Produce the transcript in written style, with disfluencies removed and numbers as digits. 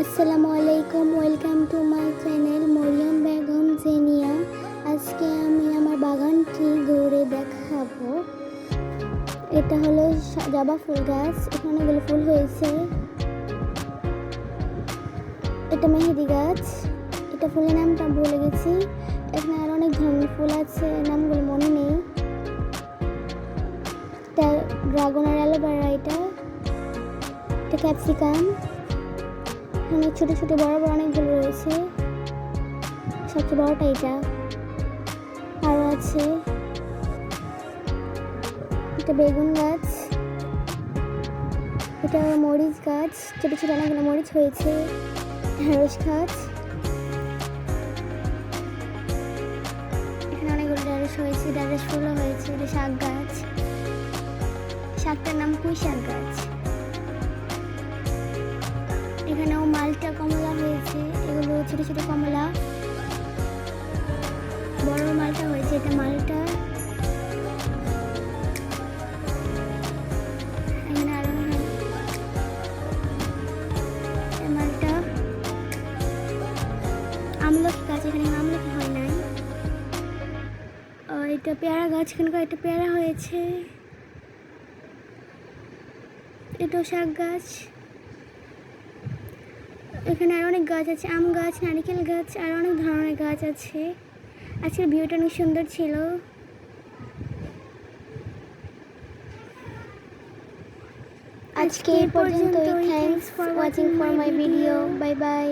আসসালামু আলাইকুম, welcome to my channel Mariyam Begum Jenia. আজকে আমি আমার বাগানটি ঘুরে দেখাবো। এটা হলো জবা ফুল গাছ, এখানে অনেকগুলো ফুল হয়েছে। এটা মেহেদি গাছ, এটা ফুলের নামটা ভুলে গেছি। এখানে আর অনেক ধরনের ফুল আছে, নামগুলো মনে নেই। এটা ড্রাগন আর অ্যালোভেরা, এটা ক্যাপসিকাম। এখানে ছোট ছোট বড় বড় অনেকগুলো রয়েছে, সবচেয়ে বড়টা এটা। আরও আছে এটা বেগুন গাছ, এটা মরিচ গাছ, ছোট ছোট অনেকগুলো মরিচ হয়েছে। ঢেঁড়স গাছ, এখানে অনেকগুলো ঢেঁড়স হয়েছে, ঢেঁড়স ফুলও হয়েছে। এটা শাক গাছ, শাকটার নাম পুঁই শাক গাছ। এখানেও মালটা কমলা হয়েছে, এগুলো ছোট ছোট কমলা। বড় মালটা হয়েছে, এটা মালটা। এখানে আরো মালটা। আমলকি গাছ, এখানে আমলকি হয় নাই। এটা পেয়ারা গাছ, এখানকার একটা পেয়ারা হয়েছে। এটাও শাক গাছ। এখানে আর অনেক গাছ আছে, আম গাছ, নারকেল গাছ, আর অনেক ধরনের গাছ আছে। আজকের ভিউটা অনেক সুন্দর ছিল। আজকে এই পর্যন্তই। Thanks for watching for my video. Bye bye.